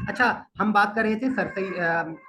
अच्छा, हम बात कर रहे थे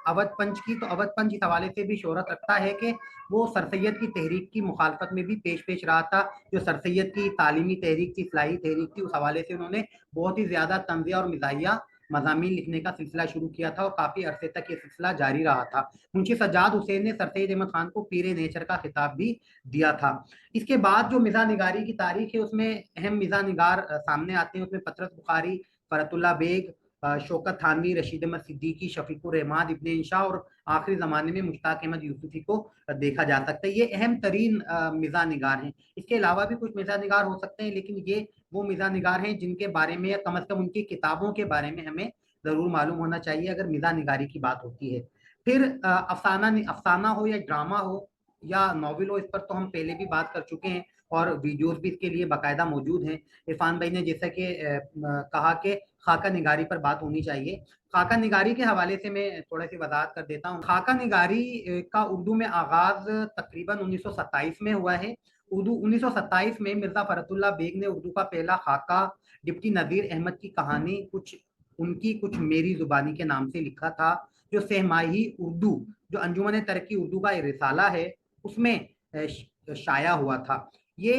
अवध पंच की। तो अवध पंच इस हवाले से भी शोहरत रखता है कि वो सर सैयद की तहरीक की मुखालफत में भी पेश पेश रहा था। जो सर सैयद की तालीमी तहरीक थी, इस्लाही तहरीक थी, उस हवाले से उन्होंने बहुत ही ज्यादा तंज़िया और मिज़ाहिया मज़ामीन लिखने का सिलसिला शुरू किया था और काफी अरसे तक ये सिलसिला जारी रहा था। मुंशी सज्जाद हुसैन ने सर सैयद अहमद खान को पीरे नेचर का खिताब भी दिया था। इसके बाद जो मिज़ा निगारी की तारीख है उसमें अहम मिज़ा निगार सामने आते हैं। उसमें पतरस बुखारी, फरतुल्ला बेग, शौकत थानवी, रशीद अहमद सिद्दीकी, शफीकुर रहमान, इब्ने इंशा और आखिरी ज़माने में मुश्ताक अहमद यूसुफी को देखा जा सकता है। ये अहम तरीन मिज़ा निगार हैं। इसके अलावा भी कुछ मिज़ा निगार हो सकते हैं, लेकिन ये वो मिज़ा निगार हैं जिनके बारे में, या कम अज़ कम उनकी किताबों के बारे में हमें ज़रूर मालूम होना चाहिए अगर मिज़ा निगारी की बात होती है। फिर अफसाना हो या ड्रामा हो या नॉवल हो, इस पर तो हम पहले भी बात कर चुके हैं और वीडियोस भी इसके लिए बाकायदा मौजूद हैं। इरफान भाई ने जैसा कि कहा कि खाका निगारी पर बात होनी चाहिए। खाका निगारी के हवाले से मैं थोड़ा सी वजाहत कर देता हूँ। खाका निगारी का उर्दू में आगाज तकरीबन 1927 में हुआ है। उर्दू 1927 में मिर्जा फरतुल्ला बेग ने उर्दू का पहला खाका डिप्टी नज़ीर अहमद की कहानी कुछ मेरी जुबानी के नाम से लिखा था, जो सहमाही उर्दू, जो अंजुमन तरक्की उर्दू का रिसाला है, उसमें शाया हुआ था। ये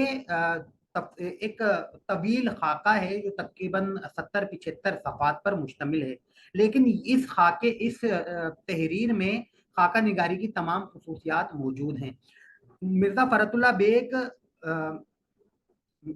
एक तवील खाका है जो तकरीबन 70-75 सफ़ात पर मुश्तमिल है। लेकिन इस तहरीर में खाका निगारी की तमाम खसूसियात मौजूद हैं। मिर्जा फरतुल्ला बेग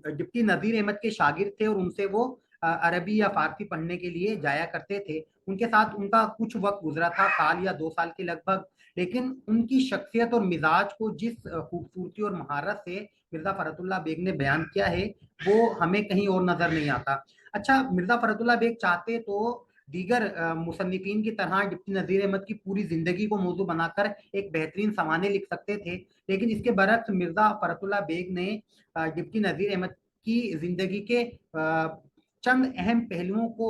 डिप्टी नज़ीर अहमद के शागिर्द थे और उनसे वो अरबी या फारसी पढ़ने के लिए जाया करते थे। उनके साथ उनका कुछ वक्त गुजरा था, साल या 2 साल के लगभग। लेकिन उनकी शख्सियत और मिजाज को जिस खूबसूरती और महारत से मिर्जा फरतुल्ला बेग ने बयान किया है, वो हमें कहीं और नजर नहीं आता। अच्छा, मिर्जा फरतुल्ला बेग चाहते तो दीगर मुसन्निफीन की तरह डिप्टी नज़ीर अहमद की पूरी जिंदगी को मौजू बनाकर एक बेहतरीन सवाने लिख सकते थे, लेकिन इसके बरक्स मिर्जा फरतुल्ला बेग ने डिप्टी नज़ीर अहमद की जिंदगी के चंद अहम पहलुओं को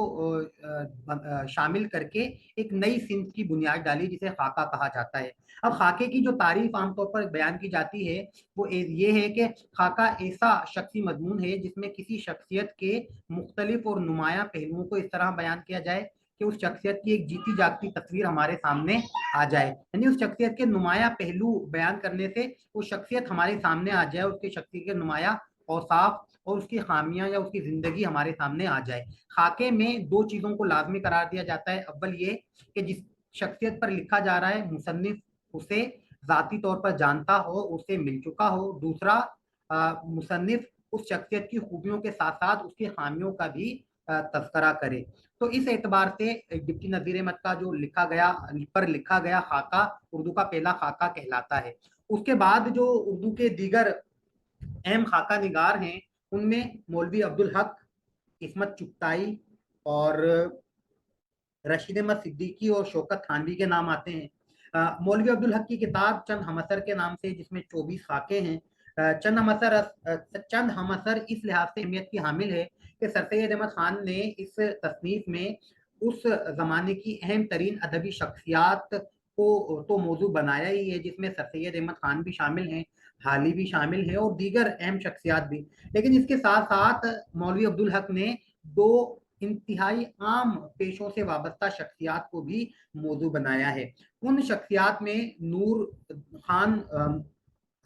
शामिल करके एक नई सिंथ की बुनियाद डाली, जिसे खाका कहा जाता है। अब खाके की जो तारीफ आमतौर पर बयान की जाती है वो ये है कि खाका ऐसा शख्सी मजमून है जिसमें किसी शख्सियत के मुख्तलिफ और नुमाया पहलुओं को इस तरह बयान किया जाए कि उस शख्सियत की एक जीती जागती तस्वीर हमारे सामने आ जाए। यानी उस शख्सियत के नुमाया पहलू बयान करने से वो शख्सियत हमारे सामने आ जाए, उसके शख्सियत के नुमाया औसाफ और उसकी खामियां या उसकी जिंदगी हमारे सामने आ जाए। खाके में 2 चीजों को लाजमी करार दिया जाता है। अव्वल ये कि जिस शख्सियत पर लिखा जा रहा है मुसन्निफ उसे जाती तौर पर जानता हो, उससे मिल चुका हो। दूसरा, मुसन्निफ उस शख्सियत की खूबियों के साथ साथ उसकी खामियों का भी तस्करा करे। तो इस एतबार से डिप्टी नज़ीर अहमद का जो लिखा गया खाका उर्दू का पहला खाका कहलाता है। उसके बाद जो उर्दू के दीगर अहम खाका निगार हैं, उनमें मौलवी अब्दुल हक, इस्मत चुगताई और रशीद अहमद सिद्दीकी और शौकत थानवी के नाम आते हैं। मौलवी अब्दुल हक की किताब चंद हमअसर के नाम से, जिसमें 24 खाके हैं। चंद हमअसर इस लिहाज से अहमियत की हामिल है कि सर सैयद अहमद खान ने इस तसनीफ में उस जमाने की अहम तरीन अदबी शख्सियात को तो मौजू बनाया ही है, जिसमें सर सैयद अहमद खान भी शामिल हैं, हाली भी शामिल है और दीगर अहम शख्सियात भी। लेकिन इसके साथ साथ मौलवी अब्दुल हक ने 2 इंतहाई आम पेशों से वाबस्ता शख्सियात को भी मौजू बनाया है। उन शख्सियात में नूर खान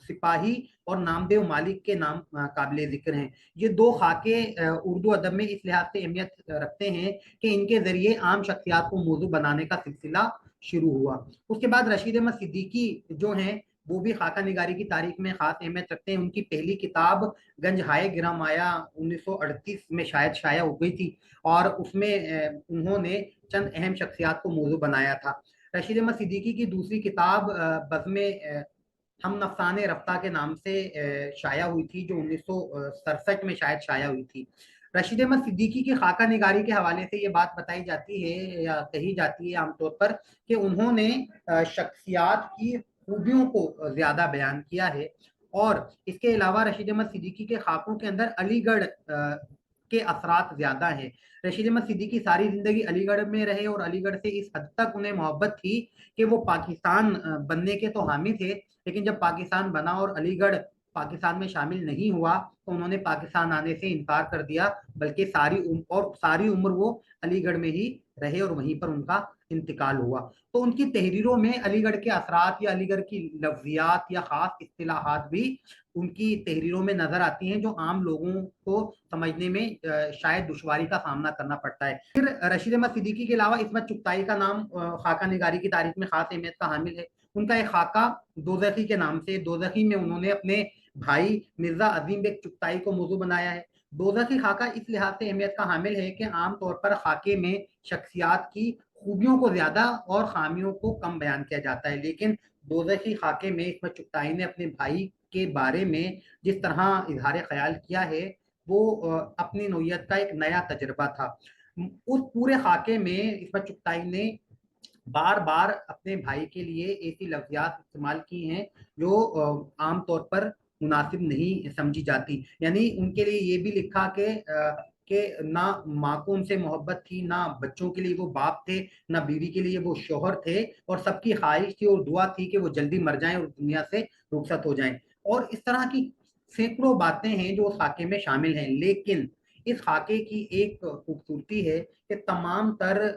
सिपाही और नामदेव मालिक के नाम काबिल जिक्र हैं। ये 2 खाके उर्दू अदब में इस लिहाज से अहमियत रखते हैं कि इनके जरिए आम शख्सियात को मौजू बनाने का सिलसिला शुरू हुआ। उसके बाद रशीद अहमद सिद्दीकी जो हैं, वो भी खाका निगारी की तारीख में खास अहमियत रखते हैं। उनकी पहली किताब गंज हाय गिरामाया 1938 में शायद शाया हो गई थी और उसमें उन्होंने चंद अहम शख्सियात को मौजू बनाया था। रशीद अहमद सिद्दीकी की दूसरी किताब बज़्म हम नफसाने रफ्ता के नाम से शाया हुई थी, जो 1967 में शायद शाया हुई थी। रशीद अहमद सिद्दीकी की खाका निगारी के हवाले से ये बात बताई जाती है या कही जाती है आमतौर पर कि उन्होंने शख्सियात की खूबियों को ज्यादा बयान किया है। और इसके अलावा रशीद अहमद सिद्दीकी के खाकों के अंदर अलीगढ़ के असरात ज्यादा हैं। रशीद अहमद सिद्दीकी सारी जिंदगी अलीगढ़ में रहे और अलीगढ़ से इस हद तक उन्हें मोहब्बत थी कि वो पाकिस्तान बनने के तो हामी थे, लेकिन जब पाकिस्तान बना और अलीगढ़ पाकिस्तान में शामिल नहीं हुआ तो उन्होंने पाकिस्तान आने से इनकार कर दिया। बल्कि सारी उम्र वो अलीगढ़ में ही रहे और वहीं पर उनका इंतकाल हुआ। तो उनकी तहरीरों में अलीगढ़ के असरात या अलीगढ़ की लफ्जियात या खास इस्तिलाहात भी उनकी तहरीरों में नजर आती हैं, जो आम लोगों को समझने में शायद दुश्वारी का सामना करना पड़ता है। फिर रशीद अहमद सिद्दीकी के अलावा इस्मत चुगताई का नाम खाका निगारी की तारीख में खास अहमियत का हामिल है। उनका एक खाका दोज़खी के नाम से, दोज़खी में उन्होंने अपने भाई मिर्जा अजीम बेग चुगताई को मौजू बनाया है। दोज़खी खाका इस लिहाज से अहमियत का हामिल है कि आमतौर पर खाके में शख्सियात की खूबियों को ज्यादा और खामियों को कम बयान किया जाता है, लेकिन दोज़खी खाके में इस्मत चुगताई ने अपने भाई के बारे में जिस तरह इजहार ख्याल किया है वो अपनी नौयत का एक नया तजर्बा था। उस पूरे खाके में इस्मत चुगताई ने बार बार अपने भाई के लिए ऐसी लफ्ज़ियात इस्तेमाल की हैं जो आमतौर पर मुनासिब नहीं समझी जाती। यानी उनके लिए ये भी लिखा कि ना माँ को उनसे मोहब्बत थी, ना बच्चों के लिए वो बाप थे, ना बीवी के लिए वो शोहर थे, और सबकी ख्वाहिश थी और दुआ थी कि वो जल्दी मर जाएं और दुनिया से रुखसत हो जाएं। और इस तरह की सैकड़ों बातें हैं जो उस खाके में शामिल हैं। लेकिन इस खाके की एक खूबसूरती है कि तमाम तर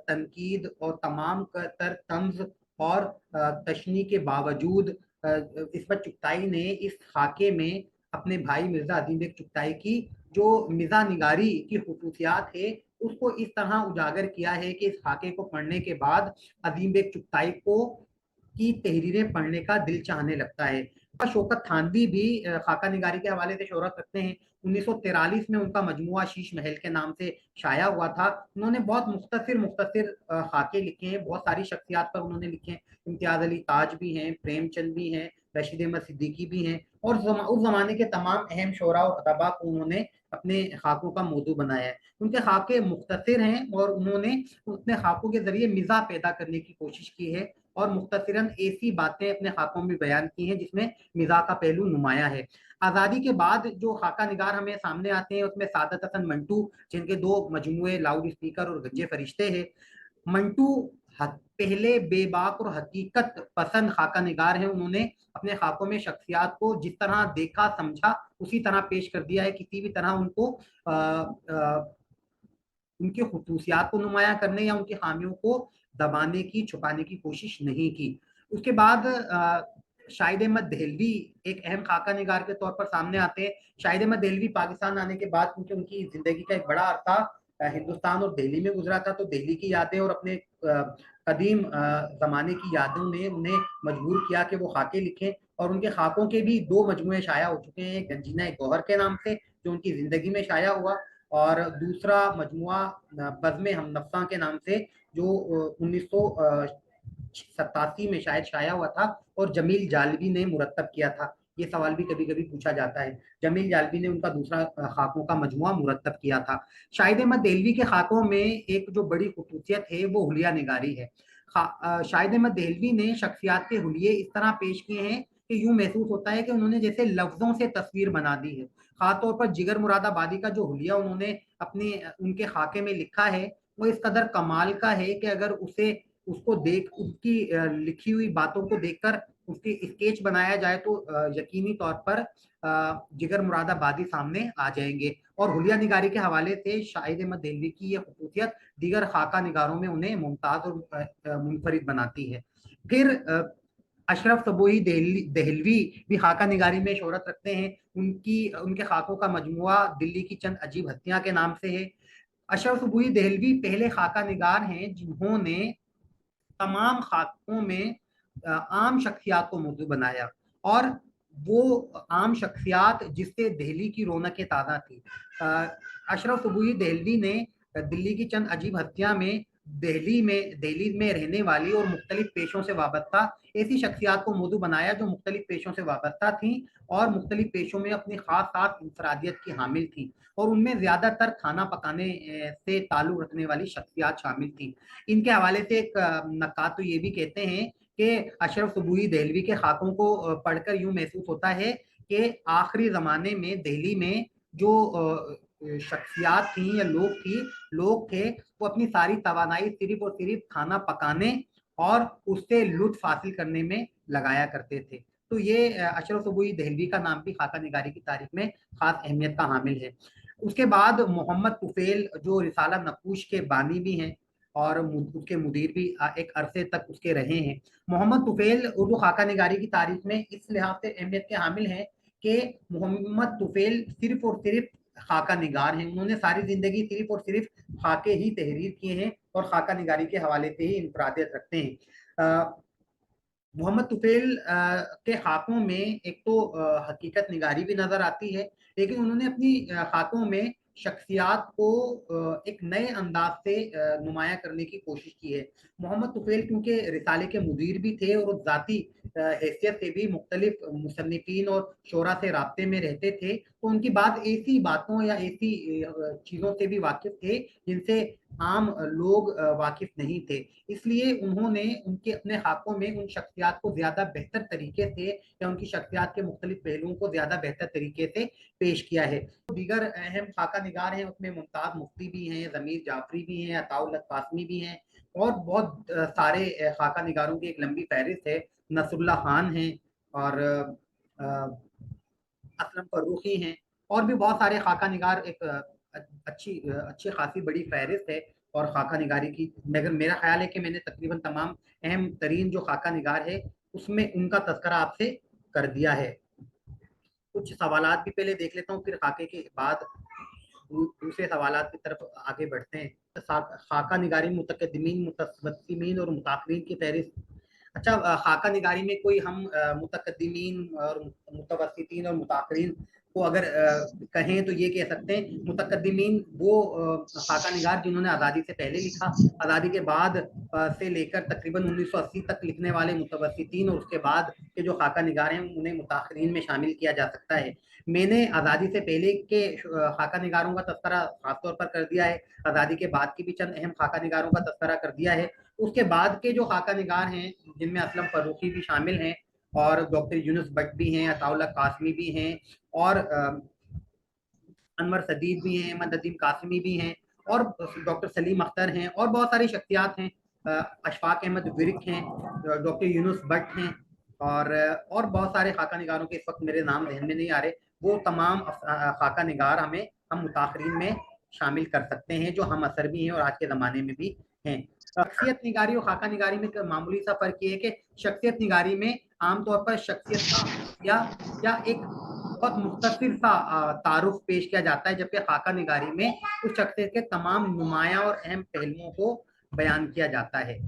तनकीद और तमाम तर तंज और तशनी के बावजूद इस्मत चुगताई ने इस खाके में अपने भाई मिर्जा अजीम बेग चुगताई की जो मिजा निगारी की खूबसूसियात है उसको इस तरह उजागर किया है कि इस खाके को पढ़ने के बाद अजीम बेग चुगताई को की तहरीरें पढ़ने का दिल चाहने लगता है। शौकत थानवी भी खाका निगारी के हवाले से शोहरत रखते हैं। 1943 में उनका मजमुआ शीश महल के नाम से शाया हुआ था। उन्होंने बहुत मुख्तसर खाके लिखे हैं, बहुत सारी शख्सियात पर उन्होंने लिखे हैं। इम्तियाज अली ताज भी हैं, प्रेमचंद भी हैं, रशीद अहमद सिद्दीकी भी हैं, और उस जमाने के तमाम अहम शोरा और खताबा को उन्होंने अपने खाकों का मौजू बनाया है। उनके खाके मुख्तसर हैं और उन्होंने अपने खाकों के जरिए मिज़ा पैदा करने की कोशिश की है और मुख्तसरन ऐसी बातें अपने खाकों में बयान की हैं जिसमें मिज़ा का पहलू नुमाया है। आज़ादी के बाद जो खाका निगार हमें सामने आते हैं उसमें सादत हसन मंटू, जिनके दो मजमुए लाउड स्पीकर और गंजे फरिश्ते हैं। मंटू पहले बेबाक और हकीकत पसंद खाका निगार हैं। उन्होंने अपने खाकों में शख्सियात को जिस तरह देखा समझा उसी तरह पेश कर दिया है। किसी भी तरह उनको उनकी खुसूसियात को नुमाया करने या उनकी खामियों को दबाने की छुपाने की कोशिश नहीं की। उसके बाद शाहिद अहमद देहलवी एक अहम खाका निगार के तौर पर सामने आते हैं। शाहिद अहमद देहलवी पाकिस्तान आने के बाद, क्योंकि उनकी जिंदगी का एक बड़ा अरसा हिंदुस्तान और दिल्ली में गुजरा था, तो दिल्ली की यादें और अपने कदीम जमाने की यादों ने उन्हें मजबूर किया कि वो खाके लिखें, और उनके खाकों के भी दो मजमुए शाया हो चुके हैं। गंजीना गौहर के नाम से जो उनकी जिंदगी में शाया हुआ, और दूसरा मजमुआ बज़्म हमनफ़्सा के नाम से जो 1987 में शायद शाया हुआ था और जमील जालवी ने मुरत्तब किया था। ये सवाल भी कभी कभी पूछा जाता है। जमील जालवी ने उनका दूसरा खाकों का मजमुआ मुरत्तब किया था। शाहिद अहमद देहलवी के खाकों में एक जो बड़ी खूबसूरत है वो हुलिया निगारी है। शाहिद अहमद देहलवी ने शख्सियात के हुलिये इस तरह पेश किए हैं कि यूं महसूस होता है कि उन्होंने जैसे लफ्जों से तस्वीर बना दी है। खासतौर पर जिगर मुरादाबादी का जो हुलिया उन्होंने अपने उनके खाके में लिखा है वो इस कदर कमाल का है कि अगर उसको देख उसकी लिखी हुई बातों को देखकर उसकी स्केच बनाया जाए तो यकीनी तौर पर जिगर मुरादाबादी सामने आ जाएंगे। और हुलिया निगारी के हवाले से शाहिद अहमद देहलवी की ये खसूसियत दीगर खाका निगारों में उन्हें मुमताज और मुनफरिद बनाती है। फिर अशरफ सबोही देहलवी भी खाका निगारी में शोहरत रखते हैं। उनके खाकों का मजमुआ दिल्ली की चंद अजीब हस्तियां के नाम से है। अशरफ सबोही देहलवी पहले खाका निगार हैं जिन्होंने तमाम खाकों में आम शख्सियात को मौजू बनाया, और वो आम शख्सियात जिससे दिल्ली की रौनकें ताज़ा थी। अशरफ सबोही देहलवी ने दिल्ली की चंद अजीब हस्तियां में दिल्ली में रहने वाली और मुख्तलिफ पेशों से वाबस्ता ऐसी शख्सियात को मौजू बनाया जो मुख्तलिफ पेशों से वाबस्ता थी और मुख्तलिफ पेशों में अपनी खास खास इंफरादियत की हामिल थी, और उनमें ज्यादातर खाना पकाने से ताल्लुक रखने वाली शख्सियात शामिल थी। इनके हवाले से एक नक्कात तो ये भी कहते हैं कि अशरफ सबोही देहलवी के खाकों को पढ़कर यूं महसूस होता है कि आखिरी जमाने में दिल्ली में जो शख्सियात थी या लोग थे वो अपनी सारी तवानाई सिर्फ और सिर्फ खाना पकाने और उससे लुत्फ हासिल करने में लगाया करते थे। तो ये अशरफ सबोही देहलवी का नाम भी खाका निगारी की तारीख में खास अहमियत का हामिल है। उसके बाद मोहम्मद तुफैल जो रिसाला नक्कुश के बानी भी हैं और उसके मुदीर भी एक अरसे तक उसके रहे हैं। मोहम्मद तुफैल उर्दू खाका निगारी की तारीख में इस लिहाज से अहमियत के हामिल हैं कि मोहम्मद तुफैल सिर्फ और सिर्फ खाका निगार हैं। उन्होंने सारी जिंदगी सिर्फ और सिर्फ खाके ही तहरीर किए हैं और खाका निगारी के हवाले से ही इनफरादियत रखते हैं। मोहम्मद तुफैल के खाकों में एक तो हकीकत निगारी भी नजर आती है, लेकिन उन्होंने अपनी खाकों में शख्सियात को एक नए अंदाज से नुमाया करने की कोशिश की है। मोहम्मद तुफैल क्योंकि रिसाले के मुदीर भी थे और ज़ाती हैसियत से भी मुख्तलिफ मुसन्निफीन और शोरा से राब्ते में रहते थे, तो उनकी बात ऐसी बातों या ऐसी चीज़ों से भी वाकिफ थे जिनसे आम लोग वाकिफ नहीं थे। इसलिए उन्होंने उनके अपने खाकों में उन शख्सियात को ज़्यादा बेहतर तरीके से या उनकी शख्सियात के मुख्तलिफ पहलुओं को ज़्यादा बेहतर तरीके से पेश किया है। दीगर अहम खाका निगार हैं, उसमें मुमताज़ मुफ्ती भी हैं, ज़मीर जाफरी भी हैं, अताउल हक कासमी भी हैं और बहुत सारे खाका निगारों की एक लंबी फहरिस्त है। नसरुल्लाह खान हैं और असलम फर्रुखी हैं और भी बहुत सारे खाका निगार। एक अच्छी अच्छी खासी बड़ी फहरिस्त है और खाका निगारी की, मगर मेरा ख्याल है कि मैंने तकरीबन तमाम अहम तरीन जो खाका निगार है उसमें उनका तज़किरा आपसे कर दिया है। कुछ सवालात भी पहले देख लेता हूँ, फिर खाके के बाद दूसरे सवालात की तरफ आगे बढ़ते हैं। खाका निगारी मुतकद्दिमीन, मुतवस्सिमीन और मुताखिरीन की फहरिस्त। अच्छा, खाका निगारी में कोई हम मुतकद्दिमीन और मुतवस्सितीन और मुताखिरीन को अगर कहें तो ये कह सकते हैं, मुतकद्दिमीन वो खाका निगार जिन्होंने आज़ादी से पहले लिखा, आज़ादी के बाद से लेकर तकरीबन 1980 तक लिखने वाले मुतवस्सितीन, और उसके बाद के जो खाका निगार हैं उन्हें मुताखिरीन में शामिल किया जा सकता है। मैंने आज़ादी से पहले के खाका निगारों का तज़किरा खासतौर पर कर दिया है, आज़ादी के बाद की भी चंद अहम खाका निगारों का तज़किरा कर दिया है। उसके बाद के जो खाका निगार हैं जिनमें असलम फर्रुखी भी शामिल हैं और डॉक्टर यूनुस भट्ट भी हैं, अताउल हक कासमी भी हैं और अनवर सदीद भी हैं, अहमद नदीम कासमी भी हैं और डॉक्टर सलीम अख्तर हैं और बहुत सारी शख्सियात हैं। अशफाक अहमद विर्क हैं, डॉक्टर यूनुस भट्ट हैं और बहुत सारे खाका निगारों के इस वक्त मेरे नाम ध्यान में नहीं आ रहे। वो तमाम खाका निगार हम मुताखरीन में शामिल कर सकते हैं जो हम असर भी हैं और आज के ज़माने में भी हैं। शख्सियत निगारी और खाका निगारी में मामूली सा फ़र्क ये है कि शख्सियत निगारी में आमतौर पर शख्सियत का या एक बहुत मुख्तसर सा तारुफ पेश किया जाता है, जबकि खाका निगारी में उस शख्सियत के तमाम नुमाया और अहम पहलुओं को बयान किया जाता है।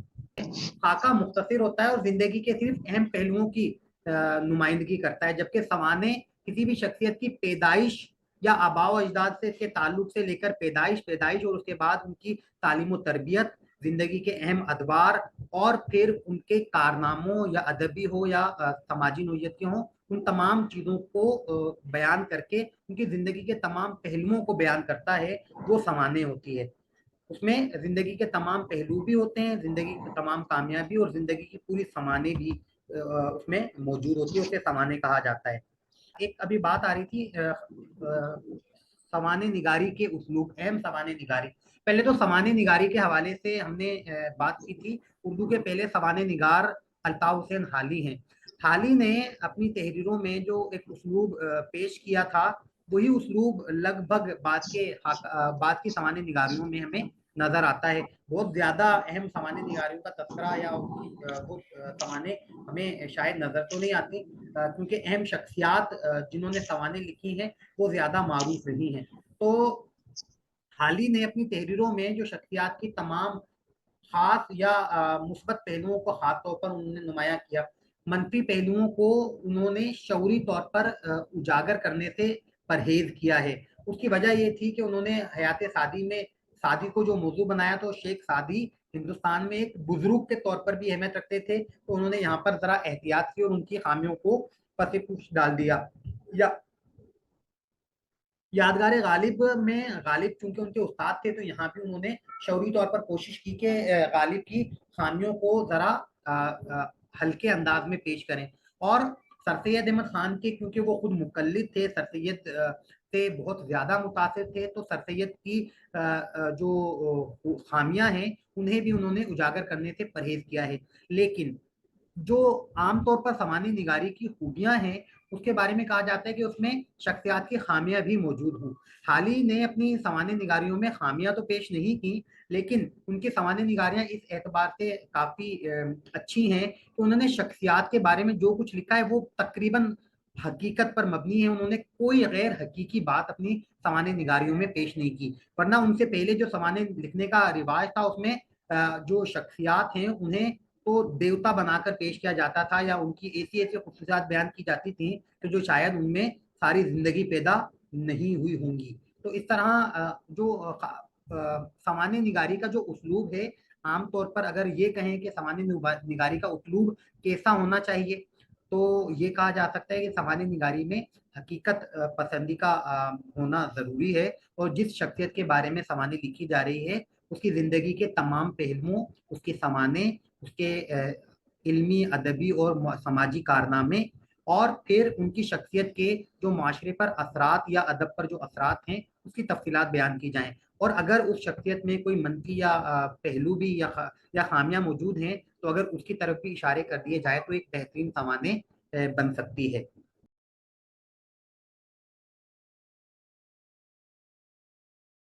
खाका मुख्तसर होता है और जिंदगी के सिर्फ अहम पहलुओं की नुमाइंदगी करता है, जबकि सवाने किसी भी शख्सियत की पैदाइश या आबाओ अजदाद से के ताल्लुक से लेकर पैदाइश और उसके बाद उनकी तालीम व तरबियत, जिंदगी के अहम अदवार और फिर उनके कारनामों या अदबी हो या समाजी नोयत के हों, उन तमाम चीज़ों को बयान करके उनकी ज़िंदगी के तमाम पहलुओं को बयान करता है, वो सवाने होती है। उसमें ज़िंदगी के तमाम पहलू भी होते हैं, ज़िंदगी की तमाम कामयाबी और ज़िंदगी की पूरी समाने भी उसमें मौजूद होती है, उसे समाने कहा जाता है। एक अभी बात आ रही थी सवाने निगारी के उसलूब, अहम सवाने निगारी। पहले तो सवाने निगारी के हवाले से हमने बात की थी। उर्दू के पहले सवाने निगार अल्ताफ हुसैन हाली हैं। हाली ने अपनी तहरीरों में जो एक उसलूब पेश किया था, वही उसलूब लगभग बाद की सवाने निगारियों में हमें नजर आता है। बहुत ज्यादा अहम सवाने निगारियों का तस्करा या वो सवाने हमें शायद नजर तो नहीं आती, क्योंकि अहम शख्सियात जिन्होंने सवाने लिखी हैं वो ज्यादा मारूफ नहीं हैं। तो हाली ने अपनी तहरीरों में जो शख्सियात की तमाम खास या मुस्बत पहलुओं को खास तौर पर उन्होंने नुमाया किया, मनफी पहलुओं को उन्होंने शऊरी तौर पर उजागर करने से परहेज किया है। उसकी वजह ये थी कि उन्होंने हयात सादी में सादी को जो मौजू बनाया, तो शेख सादी हिंदुस्तान में एक बुजुर्ग के तौर पर भी अहमियत रखते थे, तो उन्होंने यहाँ पर जरा एहतियात की और उनकी खामियों को पसे पूछ डाल दिया। या यादगार गालिब में गालिब चूंकि उनके उस्ताद थे, तो यहाँ भी उन्होंने शौरी तौर पर कोशिश की कि गालिब की खामियों को जरा हल्के अंदाज में पेश करें। और सर सैयद अहमद खान के, क्योंकि वो खुद मुकल्लिद थे, सर सैयद से बहुत ज्यादा मुतासिर थे, तो सर सैयद की जो खामियां हैं उन्हें भी उन्होंने उजागर करने से परहेज किया है। लेकिन जो आमतौर पर सवानी निगारी की खूबियां हैं اس کے بارے میں کہا جاتا ہے کہ اس میں شخصیات کی خامیاں بھی موجود ہوں۔ حالی نے اپنی سوانح نگاریوں میں خامیاں تو پیش نہیں کی، لیکن ان کی سوانح نگاریاں اس اعتبار سے کافی اچھی ہیں کہ انہوں نے شخصیات کے بارے میں جو کچھ لکھا ہے وہ تقریباً حقیقت پر مبنی ہے، انہوں نے کوئی غیر حقیقی بات اپنی سوانح نگاریوں میں پیش نہیں کی، ورنہ ان سے پہلے جو سوانح لکھنے کا رواج تھا اس میں جو شخصیات ہیں انہیں تو دیوتا بنا کر پیش کیا جاتا تھا، یا ان کی ایسی ایسی خصوصیات بیان کی جاتی تھیں کہ جو شاید ان میں ساری زندگی پیدا نہیں ہوئی ہوں گی۔ تو اس طرح جو سوانح نگاری کا جو اسلوب ہے، عام طور پر اگر یہ کہیں کہ سوانح نگاری کا اسلوب کیسا ہونا چاہیے، تو یہ کہا جا سکتا ہے کہ سوانح نگاری میں حقیقت پسندی کا ہونا ضروری ہے، اور جس شخصیت کے بارے میں سوانح لکھی جا رہی ہے اس کی زندگی کے تمام پہلوؤں، اس کے سوانح، اس کے علمی، ادبی اور سماجی کارنامے، اور پھر ان کی شخصیت کے جو معاشرے پر اثرات یا ادب پر جو اثرات ہیں اس کی تفصیلات بیان کی جائیں، اور اگر اس شخصیت میں کوئی منفی یا پہلو بھی یا خامیاں موجود ہیں تو اگر اس کی طرف بھی اشارے کر دیے جائے تو ایک بہترین سوانح بن سکتی ہے۔